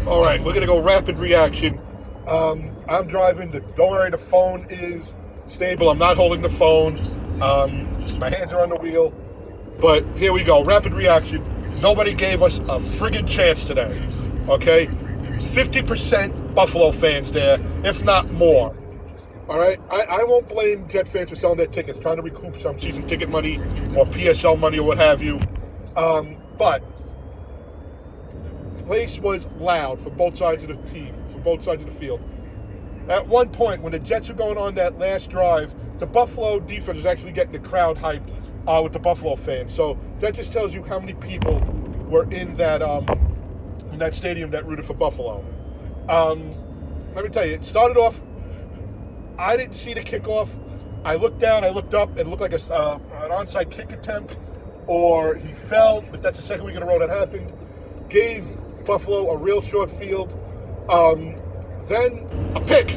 All right, we're gonna go rapid reaction. I'm driving. Don't worry, the phone is stable. I'm not holding the phone. My hands are on the wheel. But here we go. Rapid reaction. Nobody gave us a friggin' chance today. Okay, 50% Buffalo fans there, if not more. All right, I won't blame Jet fans for selling their tickets, trying to recoup some season ticket money or PSL money or what have you. But the place was loud for both sides of the team, for both sides of the field. At one point, when the Jets were going on that last drive, the Buffalo defense was actually getting the crowd hyped with the Buffalo fans. So that just tells you how many people were in that stadium that rooted for Buffalo. Let me tell you, it started off. I didn't see the kickoff. I looked down, I looked up, and it looked like an onside kick attempt, or he fell, but that's the second week in a row that happened. Gave Buffalo a real short field. Then a pick.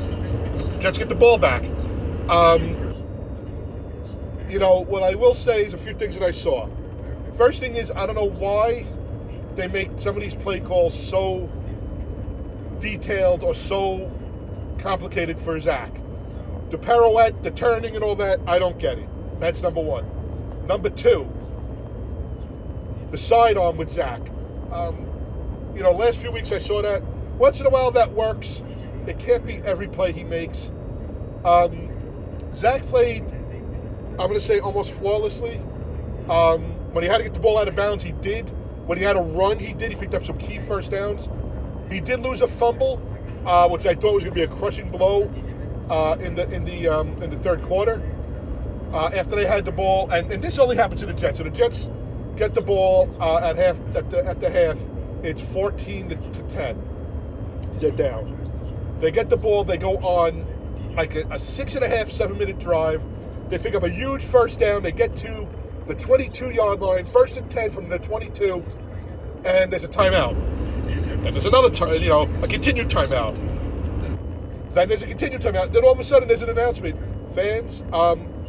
Jets get the ball back. What I will say is a few things that I saw. First thing is, I don't know why they make some of these play calls so detailed or so complicated for Zach. The pirouette, the turning and all that, I don't get it. That's number one. Number two, the sidearm with Zach. Last few weeks I saw that. Once in a while that works. It can't be every play he makes. Zach played, I'm going to say, almost flawlessly. When he had to get the ball out of bounds, he did. When he had to run, he did. He picked up some key first downs. He did lose a fumble, which I thought was going to be a crushing blow in the third quarter. After they had the ball, and this only happened to the Jets. So the Jets get the ball at the half. It's 14-10. They're down. They get the ball. They go on like a 6.5, 7-minute drive. They pick up a huge first down. They get to the 22-yard line, 1st and 10 from the 22, and there's a timeout. And there's another a continued timeout. Then there's a continued timeout. Then all of a sudden there's an announcement. Fans,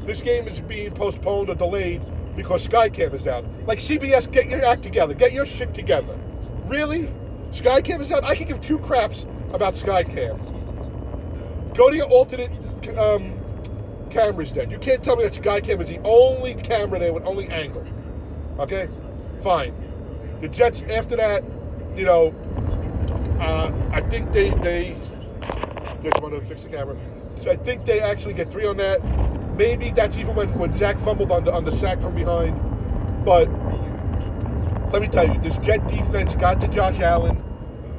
this game is being postponed or delayed because Skycam is down. Like, CBS, get your act together. Get your shit together. Really? Skycam is down? I can give two craps about Skycam. Go to your alternate cameras then. You can't tell me that Skycam is the only camera there with only angle. Okay? Fine. The Jets, after that, I think they just want to fix the camera. So I think they actually get 3 on that. Maybe that's even when Zach fumbled on the sack from behind. But let me tell you, this Jet defense got to Josh Allen.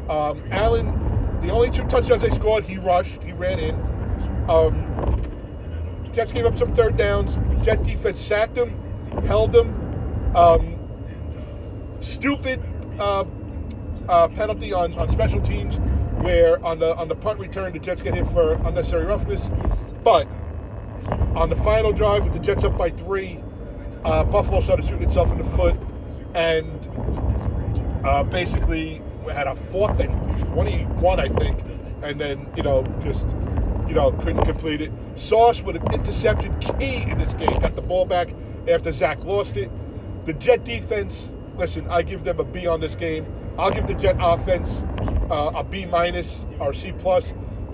Allen, the only 2 touchdowns they scored, he rushed, he ran in. Jets gave up some third downs. Jet defense sacked him, held him. Stupid penalty on special teams, where on the punt return the Jets get hit for unnecessary roughness. But on the final drive with the Jets up by 3, Buffalo started shooting itself in the foot, and basically had a 4th and 21, I think, and then couldn't complete it. Sauce with an interception, key in this game, got the ball back after Zach lost it. The Jet defense, listen, I give them a B on this game. I'll give the Jet offense a B- or C+,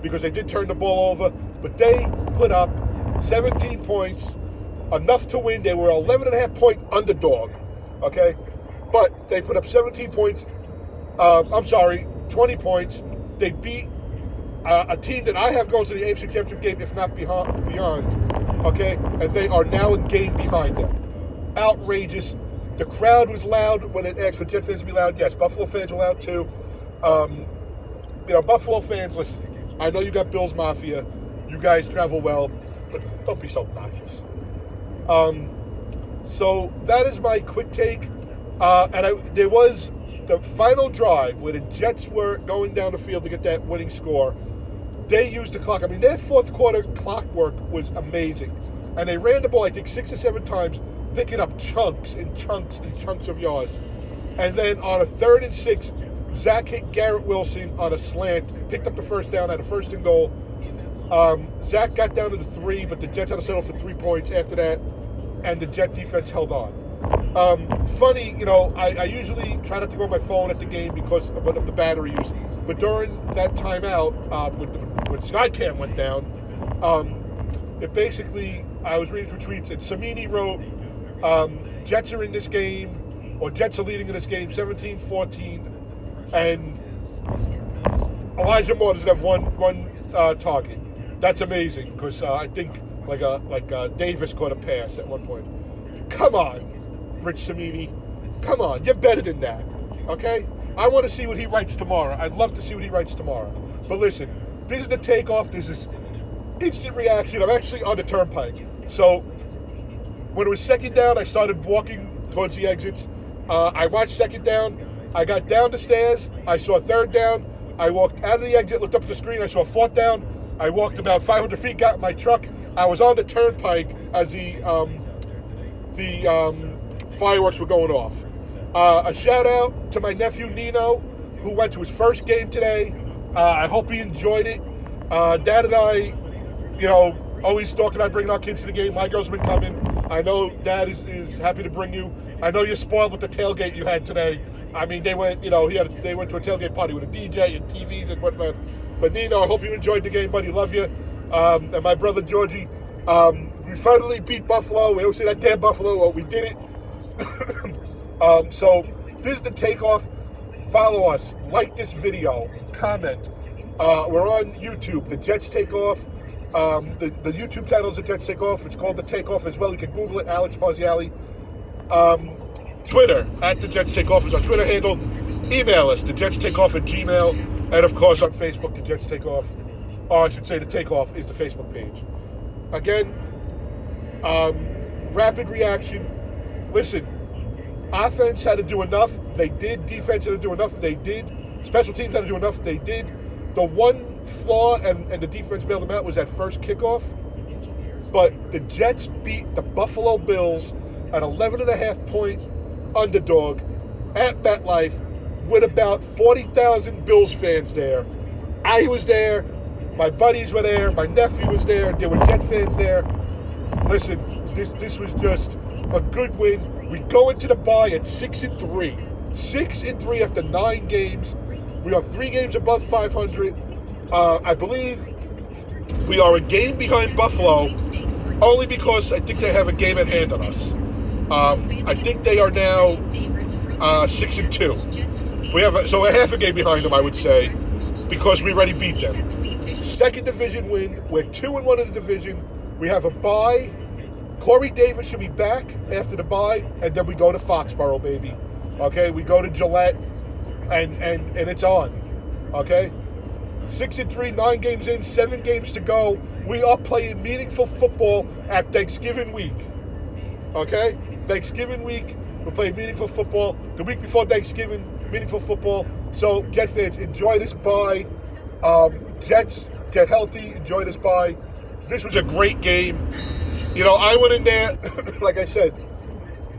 because they did turn the ball over, but they put up 17 points, enough to win. They were 11.5 point underdog, okay? But they put up 17 points. 20 points. They beat a team that I have going to the AFC Championship game, if not beyond, okay? And they are now a game behind them. Outrageous. The crowd was loud when it asked for Jet fans to be loud. Yes, Buffalo fans were loud too. Buffalo fans, listen, I know you got Bills Mafia. You guys travel well, but don't be so obnoxious. So that is my quick take. There was the final drive where the Jets were going down the field to get that winning score. They used the clock. I mean, their 4th quarter clock work was amazing. And they ran the ball, I think, 6 or 7 times, picking up chunks and chunks and chunks of yards. And then on a 3rd and 6, Zach hit Garrett Wilson on a slant, picked up the first down, had a 1st and goal. Zach got down to the 3, but the Jets had to settle for 3 points after that, and the Jet defense held on. Funny, I usually try not to go on my phone at the game because of the battery use. But during that timeout, when Skycam went down, it basically, I was reading through tweets, and Samini wrote, Jets are in this game, or Jets are leading in this game, 17-14, and Elijah Moore doesn't have one target. That's amazing, because I think Davis caught a pass at one point. Come on, Rich Samini. Come on, you're better than that, okay? I want to see what he writes tomorrow. I'd love to see what he writes tomorrow. But listen, this is the takeoff. This is instant reaction. I'm actually on the turnpike. So when it was second down, I started walking towards the exits. I watched second down. I got down the stairs. I saw third down. I walked out of the exit, looked up at the screen. I saw fourth down. I walked about 500 feet, got in my truck. I was on the turnpike as the fireworks were going off. A shout out to my nephew Nino, who went to his first game today. I hope he enjoyed it. Dad and I, always talking about bringing our kids to the game. My girls have been coming. I know Dad is happy to bring you. I know you're spoiled with the tailgate you had today. I mean, they went, they went to a tailgate party with a DJ and TVs and whatnot. But Nino, I hope you enjoyed the game, buddy. Love you. And my brother Georgie, we finally beat Buffalo. We always say that damn Buffalo. Well, we did it. So this is the takeoff. Follow us. Like this video. Comment. We're on YouTube. The Jets Take Off. The YouTube channel is The Jets Take Off. It's called The Takeoff as well. You can Google it. Alex Parziali. Twitter, @The Jets Take Off is our Twitter handle. Email us, thejets_takeoff@gmail. And of course on Facebook, The Jets Take Off. Or I should say The Takeoff is the Facebook page. Again, rapid reaction. Listen, offense had to do enough. They did. Defense had to do enough. They did. Special teams had to do enough. They did. The one flaw, and the defense bailed them out, was that first kickoff. But the Jets beat the Buffalo Bills, an 11.5-point underdog at MetLife with about 40,000 Bills fans there. I was there. My buddies were there. My nephew was there. There were Jet fans there. Listen, this was just a good win. We go into the bye at 6-3. 6-3 after 9 games. We are 3 games above 500. I believe we are a game behind Buffalo, only because I think they have a game at hand on us. I think they are now 6-2. So a half a game behind them, I would say, because we already beat them. Second division win. We're 2-1 in the division. We have a bye. Corey Davis should be back after the bye, and then we go to Foxborough, baby. Okay, we go to Gillette, and it's on. Okay, 6-3, 9 games in, 7 games to go. We are playing meaningful football at Thanksgiving week. Okay, Thanksgiving week, we're playing meaningful football. The week before Thanksgiving, meaningful football. So, Jet fans, enjoy this bye. Jets, get healthy, enjoy this bye. This was a great game. I went in there, like I said,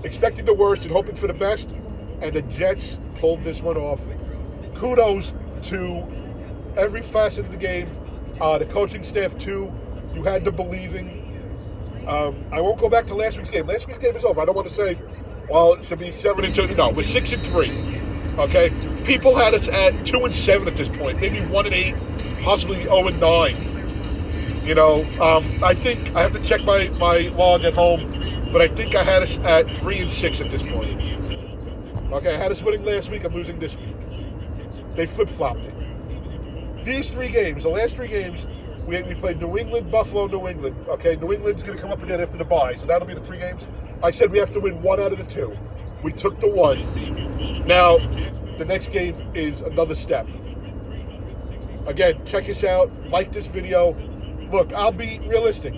expecting the worst and hoping for the best, and the Jets pulled this one off. Kudos to every facet of the game, the coaching staff too. You had the believing. I won't go back to last week's game. Last week's game is over. I don't want to say, well, it should be 7-2. No, we're 6-3. Okay, people had us at 2-7 at this point, maybe 1-8, possibly 0-9. I think I have to check my log at home, but I think I had us at 3-6 at this point. Okay, I had us winning last week. I'm losing this week. They flip-flopped it. These 3 games, the last 3 games, we played New England, Buffalo, New England. Okay, New England's going to come up again after the bye, so that'll be the 3 games. I said we have to win 1 out of the 2. We took the 1. Now, the next game is another step. Again, check us out. Like this video. Look, I'll be realistic.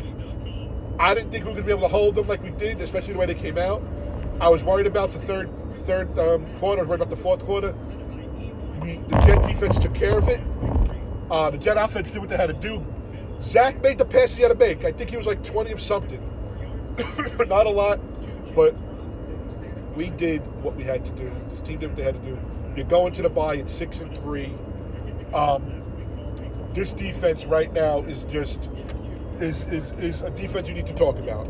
I didn't think we were going to be able to hold them like we did, especially the way they came out. I was worried about the third quarter. I was worried about the fourth quarter. The Jet defense took care of it. The Jet offense did what they had to do. Zach made the passes he had to make. I think he was like 20 of something. Not a lot, but we did what we had to do. This team did what they had to do. You're going to the bye at 6-3. This defense right now is just is a defense you need to talk about.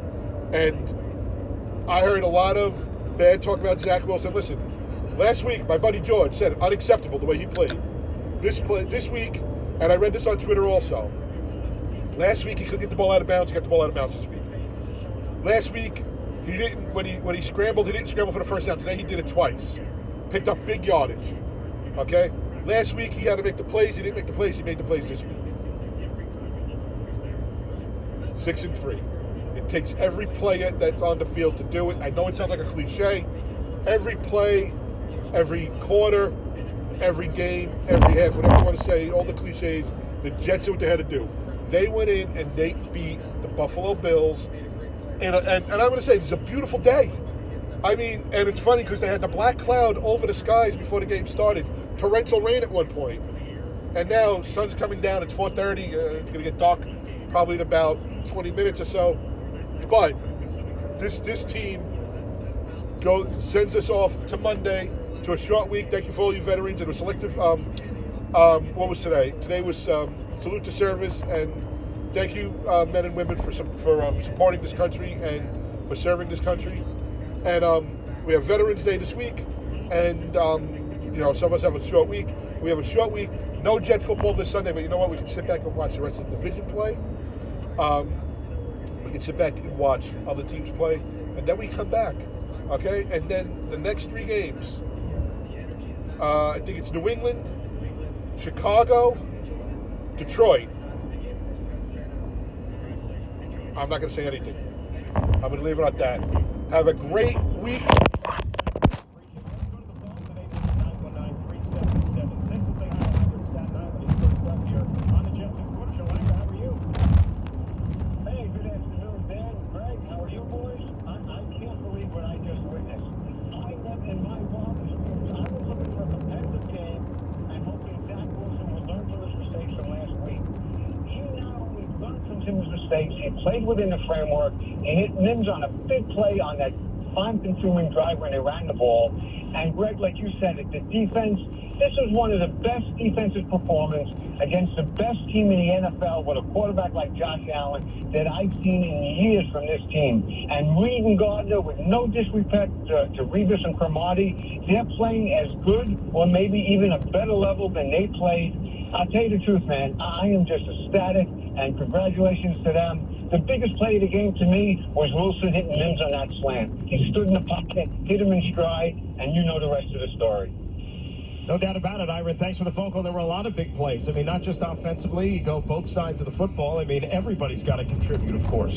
And I heard a lot of bad talk about Zach Wilson. Listen, last week my buddy George said unacceptable the way he played. This week, and I read this on Twitter also. Last week he couldn't get the ball out of bounds. He got the ball out of bounds this week. Last week he didn't when he scrambled. He didn't scramble for the first down. Today he did it twice. Picked up big yardage. Okay. Last week he had to make the plays. He didn't make the plays. He made the plays this week. 6-3. It takes every player that's on the field to do it. I know it sounds like a cliche. Every play, every quarter, every game, every half, whatever you want to say, all the cliches, the Jets did what they had to do. They went in and they beat the Buffalo Bills. And I'm going to say, it's a beautiful day. I mean, and it's funny because they had the black cloud over the skies before the game started. Torrential rain at one point. And now, sun's coming down. It's 4:30. It's going to get dark probably in about 20 minutes or so. But this team sends us off to Monday to a short week. Thank you for all you veterans. It was selective. What was today? Today was salute to service, and thank you, men and women, for supporting this country and for serving this country. And we have Veterans Day this week, and some of us have a short week. We have a short week. No Jet football this Sunday, but you know what? We can sit back and watch the rest of the division play. We can sit back and watch other teams play, and then we come back, okay? And then the next 3 games, I think it's New England, Chicago, Detroit. I'm not going to say anything. I'm going to leave it at that. Have a great week. He played within the framework. He hit Mims on a big play on that time-consuming drive when they ran the ball. And Greg, like you said, the defense, this was one of the best defensive performances against the best team in the NFL with a quarterback like Josh Allen that I've seen in years from this team. And Reed and Gardner, with no disrespect to Revis and Cromartie, they're playing as good or maybe even a better level than they played. I'll tell you the truth, man. I am just ecstatic, and congratulations to them. The biggest play of the game to me was Wilson hitting Mims on that slant. He stood in the pocket, hit him in stride, and you know the rest of the story. No doubt about it, Ira. Thanks for the phone call. There were a lot of big plays. I mean, not just offensively. You go both sides of the football. I mean, everybody's got to contribute, of course.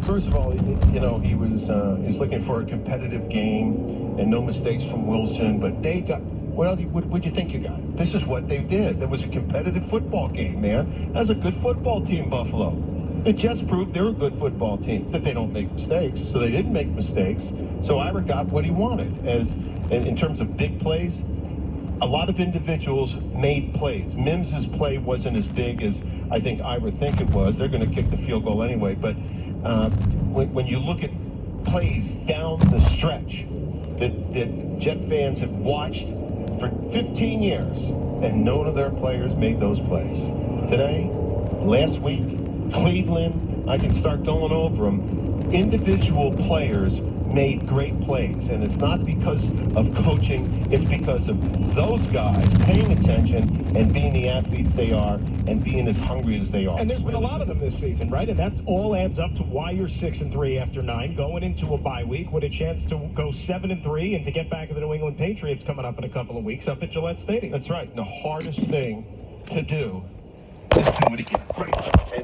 First of all, he was looking for a competitive game and no mistakes from Wilson. But they got. What do you think you got? This is what they did. There was a competitive football game, man. That's a good football team, Buffalo. The Jets proved they're a good football team, that they don't make mistakes. So they didn't make mistakes. So Ira got what he wanted. In terms of big plays, a lot of individuals made plays. Mims's play wasn't as big as I think Ira think it was. They're going to kick the field goal anyway. But when you look at plays down the stretch that Jet fans have watched for 15 years, and none of their players made those plays. Today, last week, Cleveland, I can start going over them. Individual players made great plays, and it's not because of coaching, it's because of those guys paying attention and being the athletes they are and being as hungry as they are. And there's been a lot of them this season, right? And that all adds up to why you're 6-3 after 9, going into a bye week with a chance to go 7-3 and to get back to the New England Patriots coming up in a couple of weeks up at Gillette Stadium. That's right. And the hardest thing to do is do it again. Right.